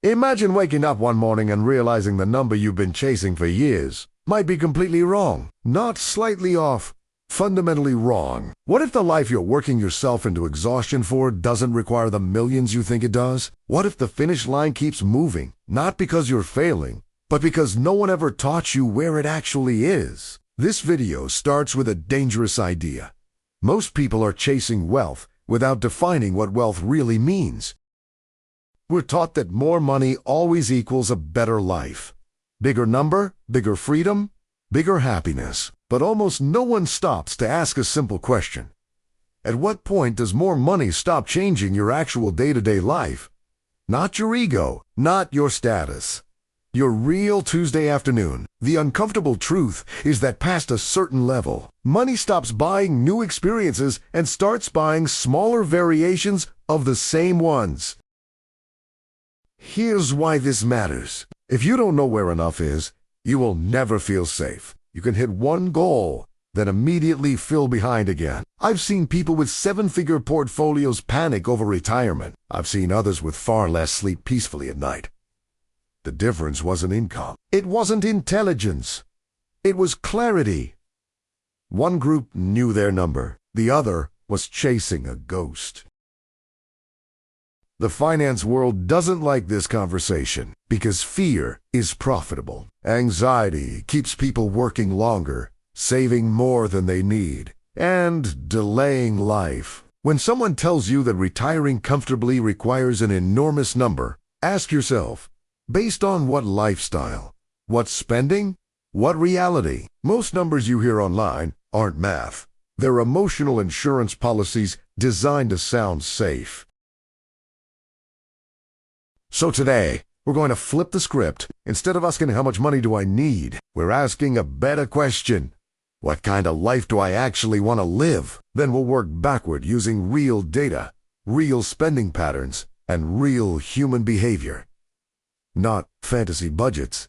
Imagine waking up one morning and realizing the number you've been chasing for years might be completely wrong, not slightly off, fundamentally wrong. What if the life you're working yourself into exhaustion for doesn't require the millions you think it does? What if the finish line keeps moving, not because you're failing, but because no one ever taught you where it actually is? This video starts with a dangerous idea. Most people are chasing wealth without defining what wealth really means. We're taught that more money always equals a better life. Bigger number, bigger freedom, bigger happiness. But almost no one stops to ask a simple question. At what point does more money stop changing your actual day-to-day life? Not your ego, not your status. Your real Tuesday afternoon. The uncomfortable truth is that past a certain level, money stops buying new experiences and starts buying smaller variations of the same ones. Here's why this matters. If you don't know where enough is, you will never feel safe. You can hit one goal, then immediately fill behind again. I've seen people with seven-figure portfolios panic over retirement. I've seen others with far less sleep peacefully at night. The difference wasn't income. It wasn't intelligence. It was clarity. One group knew their number. The other was chasing a ghost. The finance world doesn't like this conversation because fear is profitable. Anxiety keeps people working longer, saving more than they need, and delaying life. When someone tells you that retiring comfortably requires an enormous number, ask yourself, based on what lifestyle? What spending? What reality? Most numbers you hear online aren't math. They're emotional insurance policies designed to sound safe. So today, we're going to flip the script. Instead of asking how much money do I need, we're asking a better question. What kind of life do I actually want to live? Then we'll work backward using real data, real spending patterns, and real human behavior. Not fantasy budgets,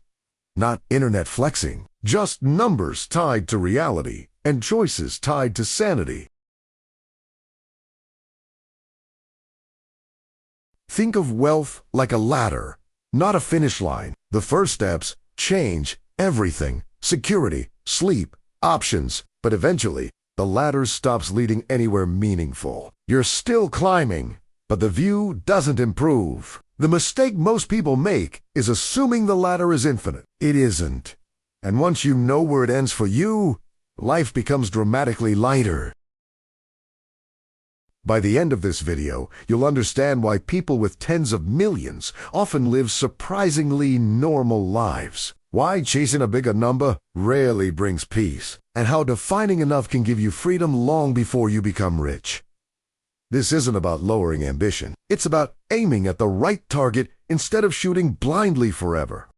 not internet flexing, just numbers tied to reality and choices tied to sanity. Think of wealth like a ladder, not a finish line. The first steps change everything: security, sleep, options. But eventually, the ladder stops leading anywhere meaningful. You're still climbing, but the view doesn't improve. The mistake most people make is assuming the ladder is infinite. It isn't. And once you know where it ends for you, life becomes dramatically lighter. By the end of this video, you'll understand why people with tens of millions often live surprisingly normal lives, why chasing a bigger number rarely brings peace, and how defining enough can give you freedom long before you become rich. This isn't about lowering ambition. It's about aiming at the right target instead of shooting blindly forever.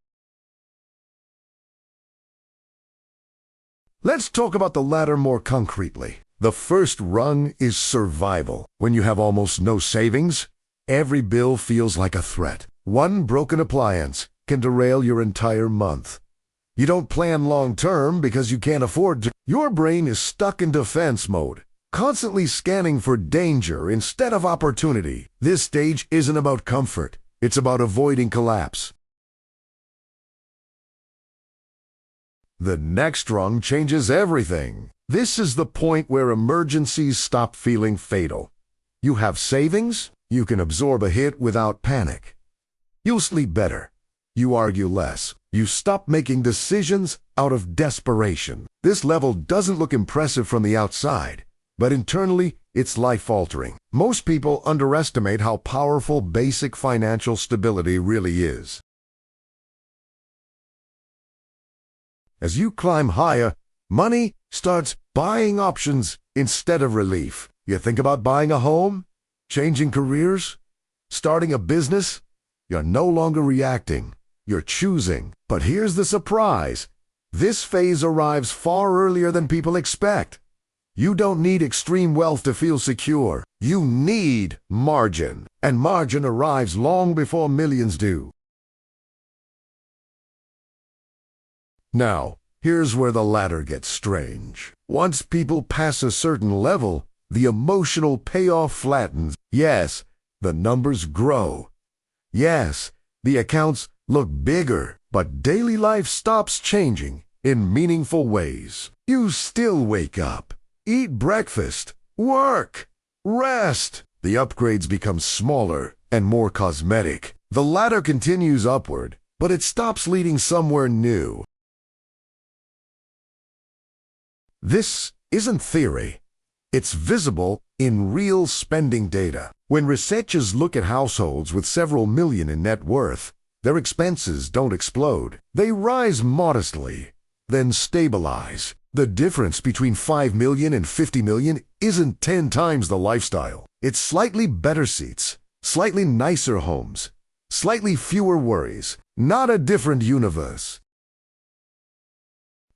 Let's talk about the ladder more concretely. The first rung is survival. When you have almost no savings, every bill feels like a threat. One broken appliance can derail your entire month. You don't plan long-term because you can't afford to. Your brain is stuck in defense mode, constantly scanning for danger instead of opportunity. This stage isn't about comfort. It's about avoiding collapse. The next rung changes everything. This is the point where emergencies stop feeling fatal. You have savings, you can absorb a hit without panic. You'll sleep better. You argue less. You stop making decisions out of desperation. This level doesn't look impressive from the outside, but internally, it's life-altering. Most people underestimate how powerful basic financial stability really is. As you climb higher, money starts buying options instead of relief. You think about buying a home, changing careers, starting a business. You're no longer reacting. You're choosing. But here's the surprise. This phase arrives far earlier than people expect. You don't need extreme wealth to feel secure. You need margin. And margin arrives long before millions do. Now, here's where the ladder gets strange. Once people pass a certain level, the emotional payoff flattens. Yes, the numbers grow. Yes, The accounts look bigger, but daily life stops changing in meaningful ways. You still wake up, eat breakfast, work, rest. The upgrades become smaller and more cosmetic. The ladder continues upward, but it stops leading somewhere new. This isn't theory. It's visible in real spending data. When researchers look at households with several million in net worth, their expenses don't explode. They rise modestly, then stabilize. The difference between 5 million and 50 million isn't 10 times the lifestyle. It's slightly better seats, slightly nicer homes, slightly fewer worries, not a different universe.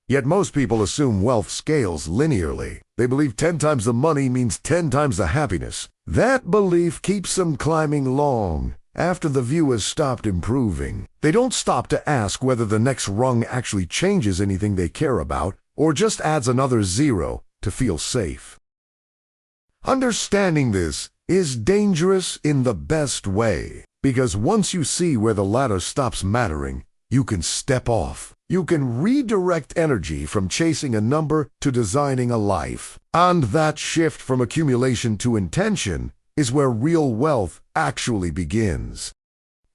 Yet most people assume wealth scales linearly. They believe 10 times the money means 10 times the happiness. That belief keeps them climbing long after the view has stopped improving. They don't stop to ask whether the next rung actually changes anything they care about or just adds another zero to feel safe. Understanding this is dangerous in the best way, because once you see where the ladder stops mattering, you can step off. You can redirect energy from chasing a number to designing a life. And that shift from accumulation to intention is where real wealth actually begins.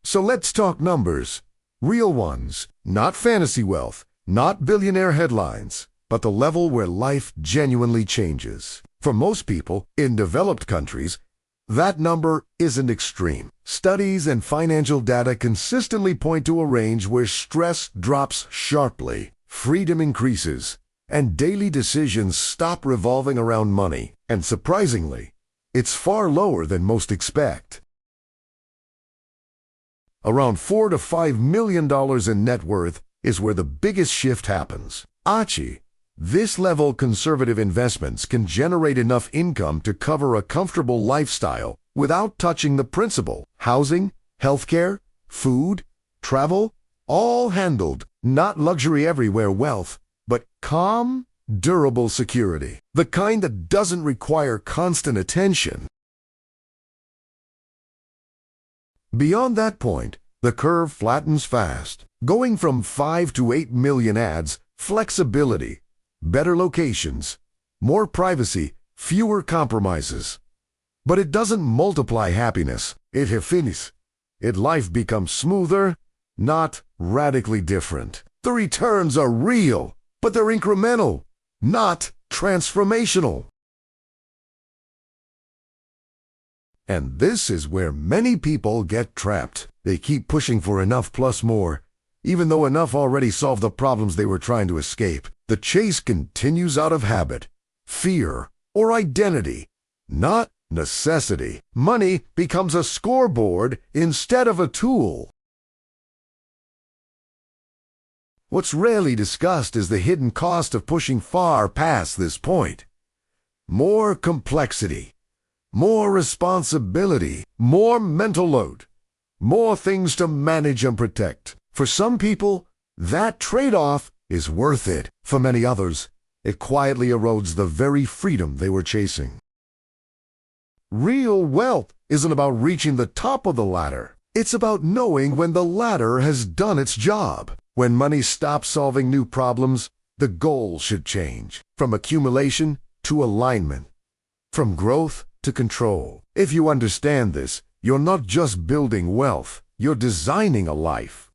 So let's talk numbers. Real ones, not fantasy wealth, not billionaire headlines, but the level where life genuinely changes. For most people in developed countries, that number isn't extreme. Studies and financial data consistently point to a range where stress drops sharply, freedom increases, and daily decisions stop revolving around money. And surprisingly, it's far lower than most expect. Around $4 to $5 million in net worth is where the biggest shift happens. This level conservative investments can generate enough income to cover a comfortable lifestyle without touching the principal. Housing, healthcare, food, travel, all handled. Not luxury everywhere wealth, but calm, durable security. The kind that doesn't require constant attention. Beyond that point, the curve flattens fast. Going from 5 to 8 million adds flexibility, better locations, more privacy, fewer compromises. But it doesn't multiply happiness. It refines. Life becomes smoother, not radically different. The returns are real, but they're incremental, not transformational. And this is where many people get trapped. They keep pushing for enough plus more, even though enough already solved the problems they were trying to escape. The chase continues out of habit, fear, or identity, not necessity. Money becomes a scoreboard instead of a tool. What's rarely discussed is the hidden cost of pushing far past this point. More complexity, more responsibility, more mental load, more things to manage and protect. For some people, that trade-off is worth it. For many others, it quietly erodes the very freedom they were chasing. Real wealth isn't about reaching the top of the ladder. It's about knowing when the ladder has done its job. When money stops solving new problems, the goal should change. From accumulation to alignment. From growth to control. If you understand this, you're not just building wealth, you're designing a life.